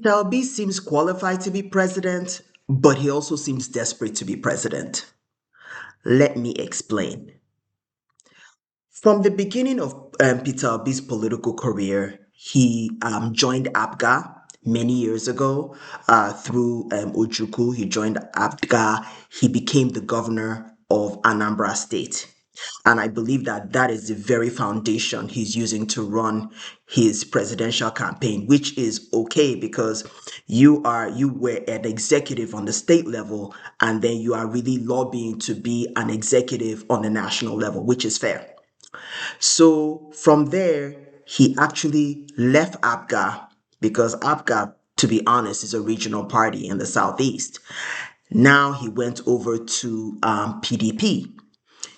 Shelby seems qualified to be president, but he also seems desperate to be president. Let me explain. From the beginning of Peter Obi's political career, he joined APGA many years ago through Ojukwu. He joined APGA. He became the governor of Anambra State. And I believe that that is the very foundation he's using to run his presidential campaign, which is okay because you were an executive on the state level, and then you are really lobbying to be an executive on the national level, which is fair. So from there, he actually left APGA because APGA, to be honest, is a regional party in the southeast. Now he went over to PDP.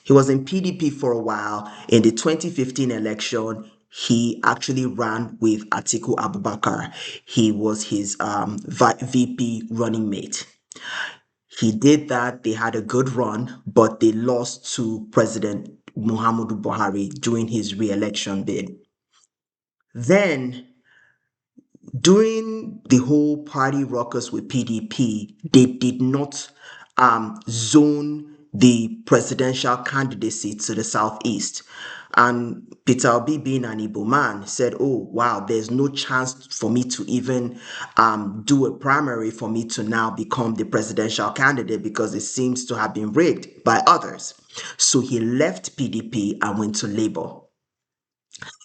He was in PDP for a while. In the 2015 election, he actually ran with Atiku Abubakar. He was his VP running mate. He did that. They had a good run, but they lost to President Muhammadu Buhari during his re-election bid. Then, during the whole party ruckus with PDP, they did not zone the presidential candidacy to the southeast. And Peter Obi, being an Igbo man, said, "Oh, wow, there's no chance for me to even do a primary for me to now become the presidential candidate because it seems to have been rigged by others." So he left PDP and went to Labour.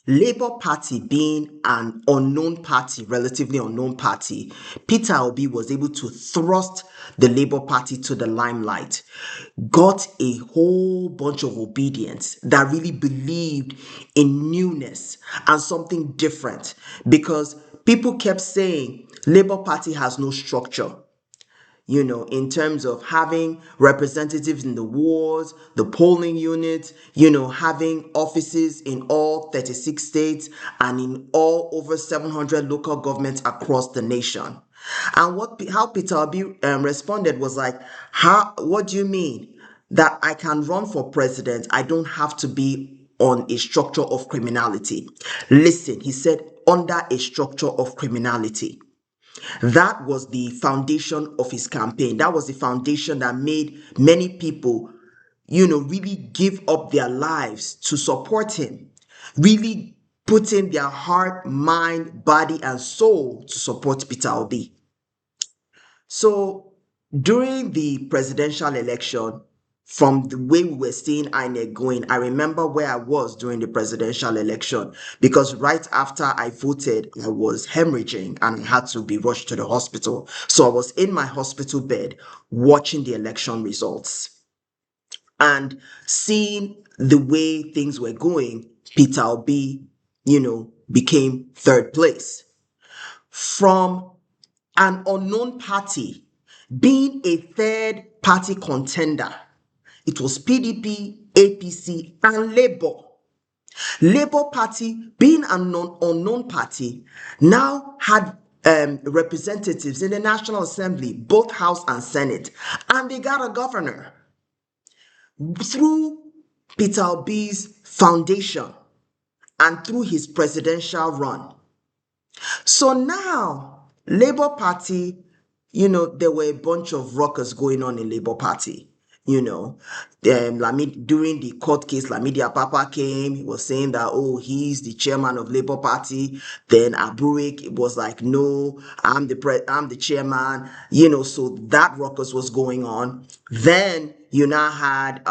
Labour Party being an unknown party, relatively unknown party, Peter Obi was able to thrust the Labour Party to the limelight, got a whole bunch of obedience that really believed in newness and something different because people kept saying Labour Party has no structure, in terms of having representatives in the wards, the polling units, having offices in all 36 states and in all over 700 local governments across the nation. And how Peter Obi responded was like, what do you mean? That I can run for president, I don't have to be on a structure of criminality. Listen, he said, under a structure of criminality. That was the foundation of his campaign. That was the foundation that made many people, really give up their lives to support him, really put in their heart, mind, body, and soul to support Peter Obi. So during the presidential election, from the way we were seeing INEC going, I remember where I was during the presidential election because right after I voted, I was hemorrhaging and I had to be rushed to the hospital. So I was in my hospital bed watching the election results and seeing the way things were going. Peter Obi, became third place. From an unknown party being a third party contender. It was PDP, APC, and Labour. Labour Party, being an unknown party, now had representatives in the National Assembly, both House and Senate, and they got a governor through Peter Obi's foundation and through his presidential run. So now, Labour Party, there were a bunch of ruckus going on in Labour Party. During the court case, Lamidi Papa came. He was saying that, oh, he's the chairman of Labour Party. Then Aburik was like, no, I'm the chairman. So that ruckus was going on. Then you now had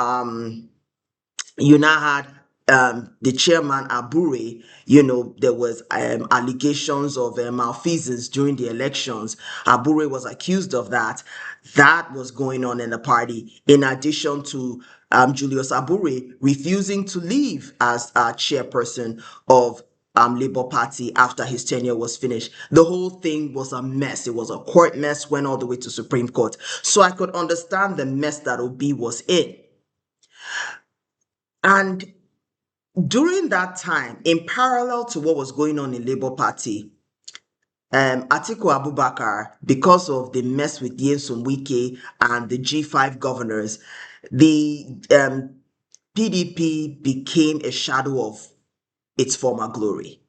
the chairman Abure. There was allegations of malfeasance during the elections. Abure was accused of that. That was going on in the party, in addition to Julius Abure refusing to leave as chairperson of Labour Party after his tenure was finished. The whole thing was a mess. It was a court mess, went all the way to Supreme Court. So I could understand the mess that Obi was in. And during that time, in parallel to what was going on in Labour Party, Atiku Abubakar, because of the mess with Nyesom Wike and the G5 governors, the PDP became a shadow of its former glory.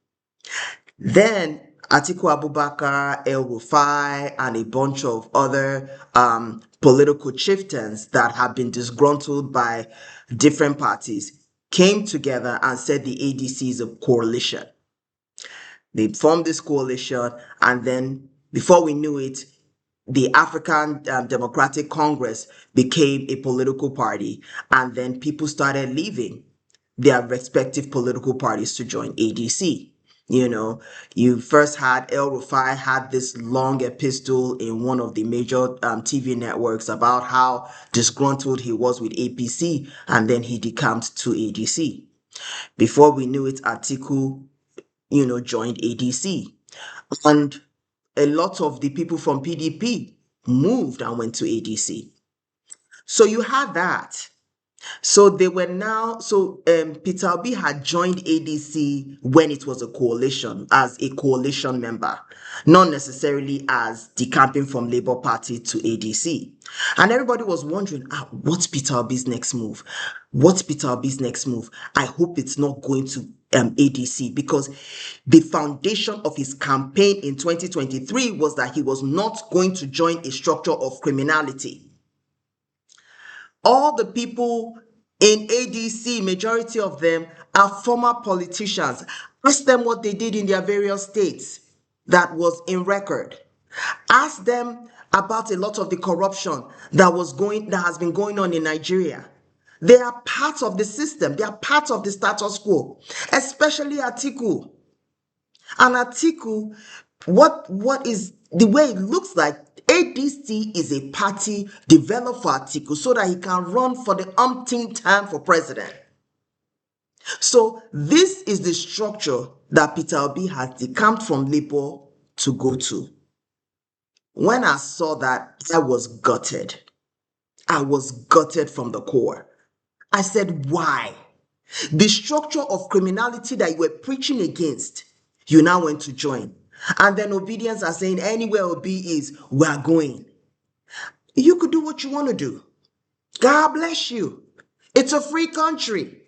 Then Atiku Abubakar, El Rufai, and a bunch of other political chieftains that have been disgruntled by different parties came together and said the ADC is a coalition. They formed this coalition, and then before we knew it, the African Democratic Congress became a political party, and then people started leaving their respective political parties to join ADC. You know, you first had El Rufai had this long epistle in one of the major TV networks about how disgruntled he was with APC, and then he decamped to ADC. Before we knew it, Atiku, joined ADC. And a lot of the people from PDP moved and went to ADC. So you had that. So they were now, Peter Obi had joined ADC when it was a coalition, as a coalition member, not necessarily as decamping from Labour Party to ADC. And everybody was wondering, what's Peter Obi's next move? What's Peter Obi's next move? I hope it's not going to ADC, because the foundation of his campaign in 2023 was that he was not going to join a structure of criminality. All the people in ADC, majority of them are former politicians. Ask them what they did in their various states that was in record. Ask them about a lot of the corruption that has been going on in Nigeria. They are part of the system. They are part of the status quo, especially Atiku. And Atiku, what is the way it looks like, ADC is a party developed for Atiku so that he can run for the umpteenth time for president. So this is the structure that Peter Obi has decamped from Labour to go to. When I saw that, I was gutted. I was gutted from the core. I said, why? The structure of criminality that you were preaching against, you now went to join. And then obedience are saying anywhere Obi is, we're going. You could do what you want to do. God bless you. It's a free country.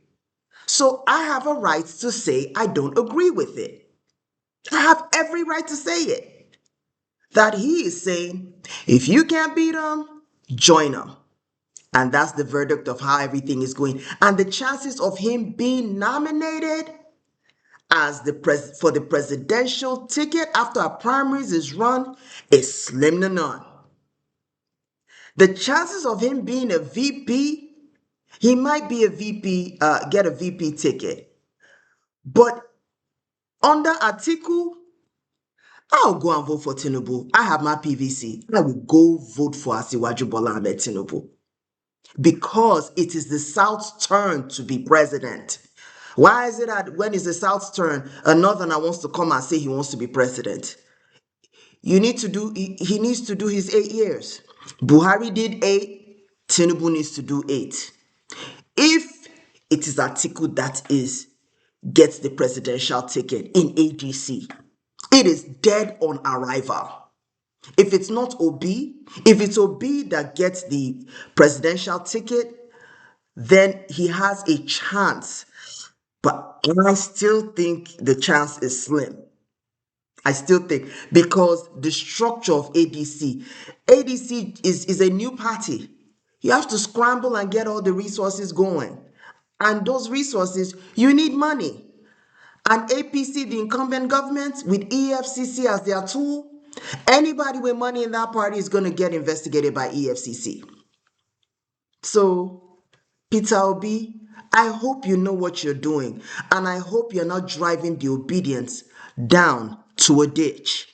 So I have a right to say I don't agree with it. I have every right to say it. That he is saying, if you can't beat them, join them. And that's the verdict of how everything is going. And the chances of him being nominated as for the presidential ticket after a primaries is run is slim to none. The chances of him being a VP, he might be a VP, get a VP ticket. But under Atiku, I'll go and vote for Tinubu. I have my PVC. I will go vote for Asiwaju Bola Ahmed Tinubu. Because it is the South's turn to be president. Why is it that when it's the South's turn, a Northerner wants to come and say he wants to be president? He needs to do his 8 years. Buhari did 8, Tinubu needs to do 8. If it is Atiku that gets the presidential ticket in ADC, it is dead on arrival. If it's not Obi, if it's Obi that gets the presidential ticket, then he has a chance. But I still think the chance is slim. I still think, because the structure of ADC is a new party. You have to scramble and get all the resources going. And those resources, you need money. And APC, the incumbent government, with EFCC as their tool, anybody with money in that party is going to get investigated by EFCC. So, Peter Obi, I hope you know what you're doing, and I hope you're not driving the obedience down to a ditch.